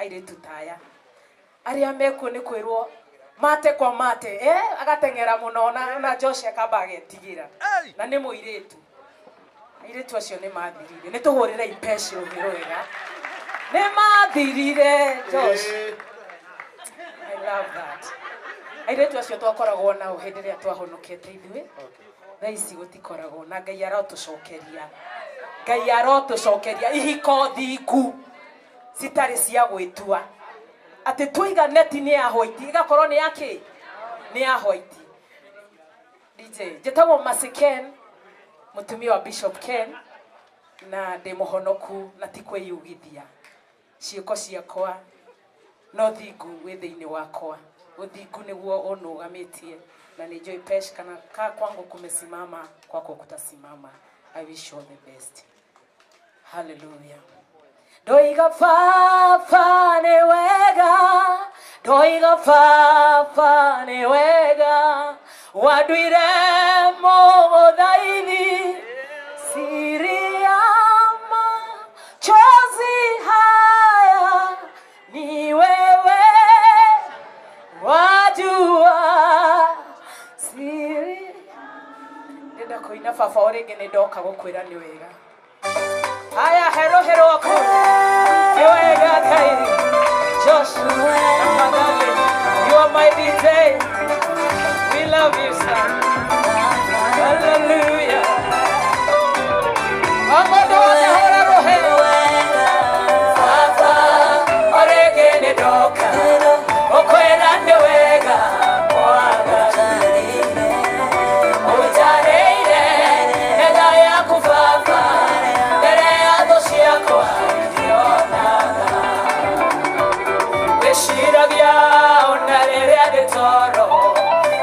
aire tutaya aria meko ni kwirwo mate kwa mate agatengera muno na Joshua kabage tigira na ni muiretu airetu acio ni mathirire ni tuhurire impecio hiroega ni mathirire Josh. I love that. Airetu acio twakoragwo na uhindi ria twahonokete ithuĩ thaa ici gutikoragwo na Ngai arotucokeria ihiko thingu citari cia gwitua ati tuiga neti ni ya white igakorwo ni yake ni ya white. DJ jetagwo Masiken mutumia wa Bishop Ken na ndemuhonoku na tikweyugithia ciiko ciakwa no thingu wi thiini wakwa uthingu niguo unugamitie na ni Joy Pesh kana ka kwangu kumesimama kwako kutasimama. I wish you all the best. Hallelujah. Doiga fafa ne wega, doiga fafa ne wega, wadwire modaidi siriama chozi haya ni wewe wajua siri. Ndenda kuina fafa orege ne doka gukwira ni wega. Aya hero wako niwega kairi Joshua Namadale, you are my DJ, we love you son. Hallelujah. Amodo na hora rohe Fafa orege ne doka okwera niwega mwaga ujareire eda ya kufafa Shiragia onarere adetoro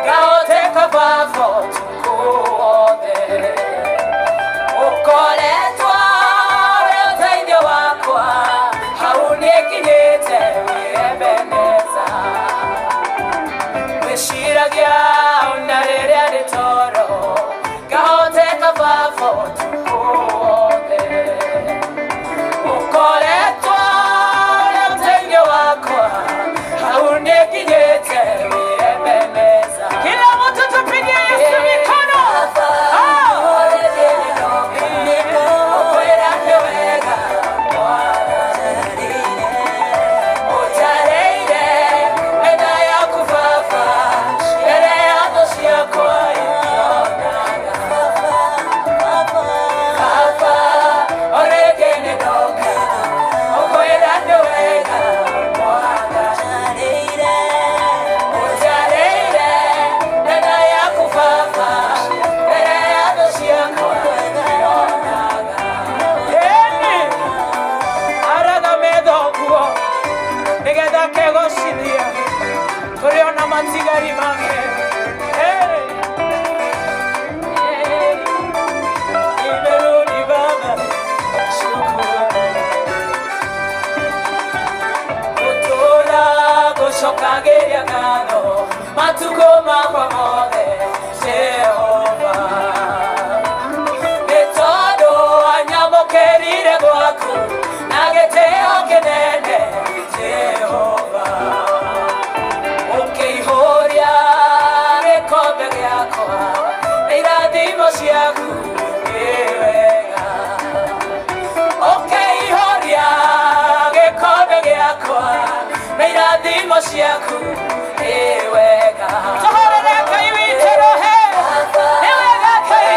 gaote kabafo tukuode ukoletwa yotainde wakwa haunekinyete wirebeneza Shiragia onarere adetoro gaote kabafo tukuode ukoletwa Kageria gano matukoma kwa mode Jehova metodo anyamokerire gwaku nageteo kenene Jehova ukihoria rekombe gyako irathimo ciaku iwega ukihoria rekombe gyako irathimo ciaku iwega tohorere kai witero he iwega kai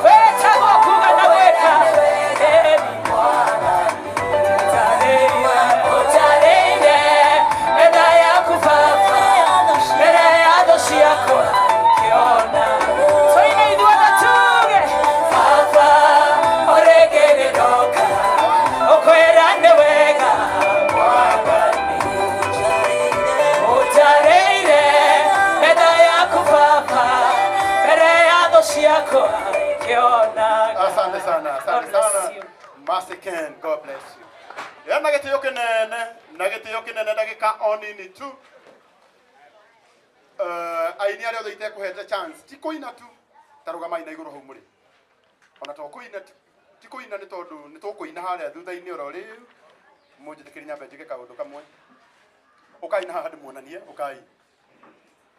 weta gokuga na weta utareire eda ya kufafa eda ya doshi yako kiona soina iduana tuge fafa oregere doka okwerane wega Asante sana. Masiken, God bless you. Ya nagete yokinene dakika onini tu. Aini aria othe itekuhete chance. Tikoina tu. Tarugama ina iguru humuri. Ona to kuina tikoina ni tondu ni tukuina haria thutha-ini oro riu. Mmoja tekinya mbe jike kaundu kamwe. Ukai na hadi muonanie, ukai.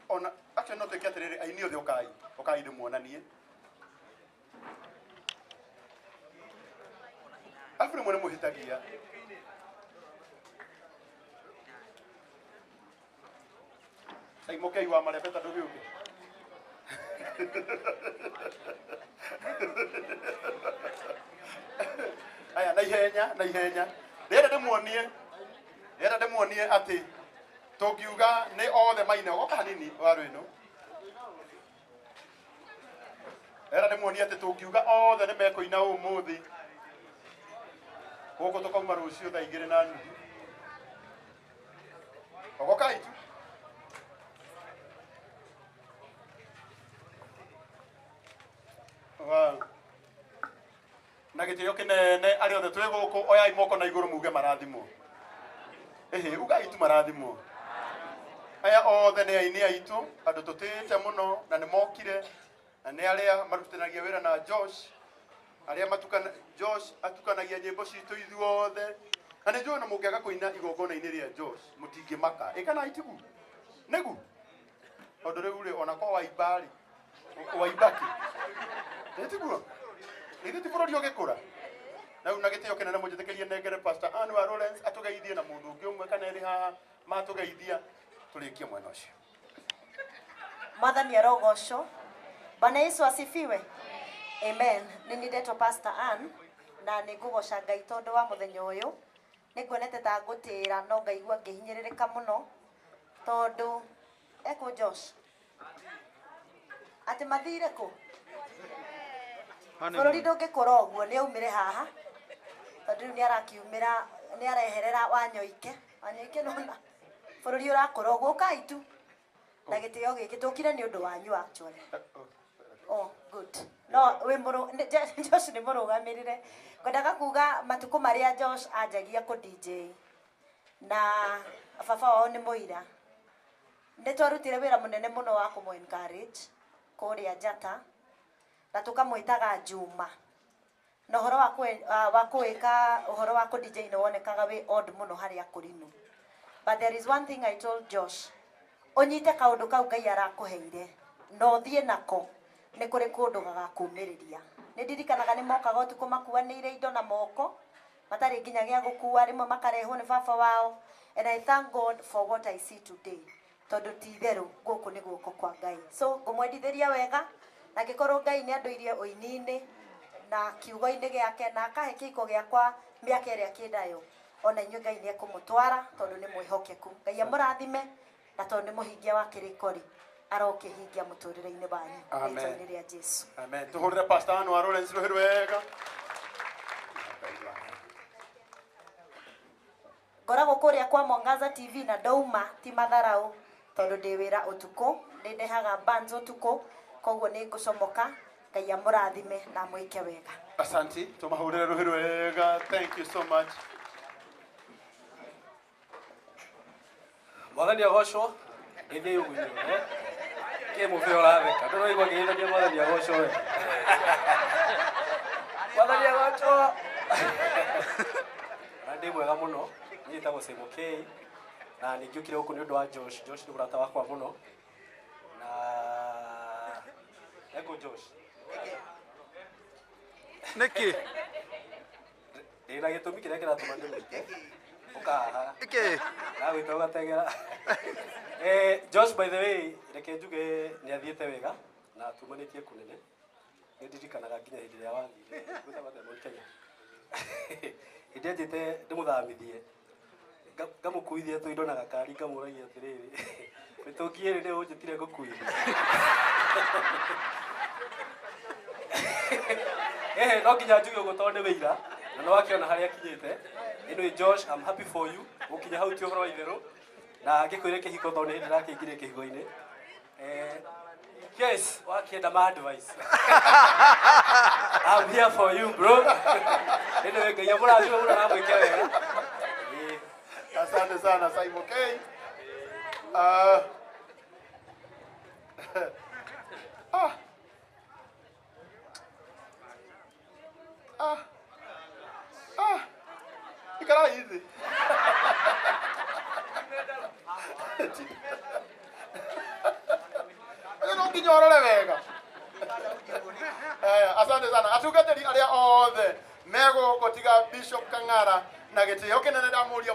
Ona actually not tekia terere ai ni othe ukai. Ukai ndi muonanie. Afure mwene muhitagia. Sai mokei wa marepeta ndugiuke. Aya na ihenya. Ndĩrenda ndĩmuonie atĩ tũngiuga nĩ othe maine goka hanini waru ĩno. Ndĩrenda ndĩmuonie atĩ tũngiuga othe nĩ mekũina ũmũthĩ. Gũkũ tũkauma rũciũ thaa 2:30. Ogokai tu. Na gĩtĩo kĩnene arĩ othe twĩ gũkũ oyai moko na igũrũ muge marathimwo. Ugai tu marathimwo. Aya othe nĩ aini aitũ, andũ tũtĩĩte mũno na nĩ mokire na nĩ arĩa marutithanagia wĩra na Josh, arĩa Josh atukanagia nyĩmbo citũ ithuothe. Na nĩ njũĩ na mũngĩaga kũina igongona-inĩ rĩa Josh mũtingĩmaka. Kana itigu nĩgu ũndũ rĩu rĩ ona kwa waibari waibaki ĩtiguo nĩ ti bũrũri ũgĩkũra. Na una gĩtĩo kĩnene mũnjĩtĩkĩrie nengere Pastor Anwar Lawrence atũgeithie na mũndũ ũngĩ ũmwe kana erĩ haha matũgeithia tũrĩkie mwena ũcio. Mwathani arogocwo. Bwana Yesu asifiwe. Amen. Nĩndĩndetwo Pastor Ann na nĩngũgoca Ngai tondũ wa mũthenya ũyũ. Nĩnguonete ta ngũtĩĩra no ngaigua ngĩhinyĩrĩrĩka mũno tondũ eko Josh. Atĩ mathire kũ? Bũrũri ndũngĩkũra ũguo nĩ aumĩre haha. Tondũ rĩu nĩarakiumĩra nĩareherera Wanyoike. Wanyoike nona bũrũri ũrakũra ũguo ũkai tu. Na gĩtĩo gĩkĩ tũkire nĩ ũndũ wanyu actually. Oh, good. No, Josh nĩ mũrũgamĩrĩre. Kwendaga kuga matukũ marĩa Josh anjagia kũ DJ. Na baba wao nĩ mũira. Nĩ twarutire wĩra mũnene mũno wa kũmũ encourage kũrĩa Njata. Na tũkamwĩtaga Juma. Na ũhoro wa kũĩka ũhoro wa kũ DJ nĩ wonekaga wĩ odd mũno harĩa kũrinu. But there is one thing I told Josh. Onyite kaũndũ kau Ngai arakũheire. No thiĩ nako. Nĩ kũrĩ kũndũ gagakumĩrĩria. Nĩ ndirikanaga nĩ mokaga ũtukũ makuanĩire indo na moko. Matarĩ nginya gĩa gũkua rĩmwe makarehwo nĩ baba wao. And I thank God for what I see today. Tondũ ti itherũ gũkũ nĩ guoko kwa Ngai. So ngũmwendithĩria wega. Na angĩkorwo Ngai nĩ andũirie ũini-inĩ na kiugo-inĩ gĩake na akahe kĩiko gĩakwa mĩaka ĩrĩa kĩndayo. Ona inyuĩ Ngai nĩ ekũmũtwara tondũ nĩ mwĩhokeku. Ngai amũrathime na tondũ nĩ mũhingia wa kĩrĩko-rĩ arokĩhingia mũtũrĩre-inĩ wanyu. Rĩĩtwa-inĩ rĩa Jesũ. Amen. Tũhũrĩre Pastor Anwar Lawrence rũhĩ rwega. Ngoragwo kũrĩa kwa Mwangaza TV na ndauma ti matharaũ tondũ ndĩ wĩra ũtukũ. Nĩ ndehaga bands ũtukũ koguo nĩ ngũcomoka. Ngai amũrathime na mwĩke wega. Asante. Tũmahũrĩre rũhĩ rwega. Thank you so much. Mwathani agocwo ĩthĩ ũguo kĩ mũbĩra ũratheka ndũraigua ngĩhĩtania Mwathani agocwo we Mwathani agocwo na ndĩ mwega mũno niĩ njĩtagwo Simon K na nĩngĩũkire gũkũ nĩ ũndũ wa Josh nĩ mũrata wakwa mũno na eko Josh nĩkĩ ndĩna gĩtũmi kĩrĩa kĩratũma ndĩmwĩte ũkaha nĩkĩ nagwĩta ũgategera Josh by the way reke njuge nĩ athiĩte wega na tumanĩtie kũnene nĩ ndirikanaga nginya hĩndĩ ĩrĩa wathire gwĩtagwo atĩa mũi Kenya hĩndĩ njĩte ndĩmũthamithie ngamũkuithia tũindo na gakari ngamũragia atĩrĩrĩ mĩtũngi-ĩrĩ nĩ ũnjĩtire ngũkuithia no nginya njuge ũguo tondũ nĩ wĩira na nĩ wakĩona harĩa akinyĩte. Anyway Josh, I'm happy for you. Gũkinya hau ti ũhoro wa itherũ na ngĩkwĩre kĩhiko tondũ nĩ hĩndĩ ndakĩingĩrire kĩhigo-inĩ. Yes, wakĩenda ma advice. I'm here for you bro. Anyway Ngai amũrathime mũno na mwĩke wega. Asante sana Simon K. ikara hizi. Ndio nginyora wega. Asante sana. Atugateri aria othe mego kotiga Bishop Kang'ara na gitio kinene ndamuria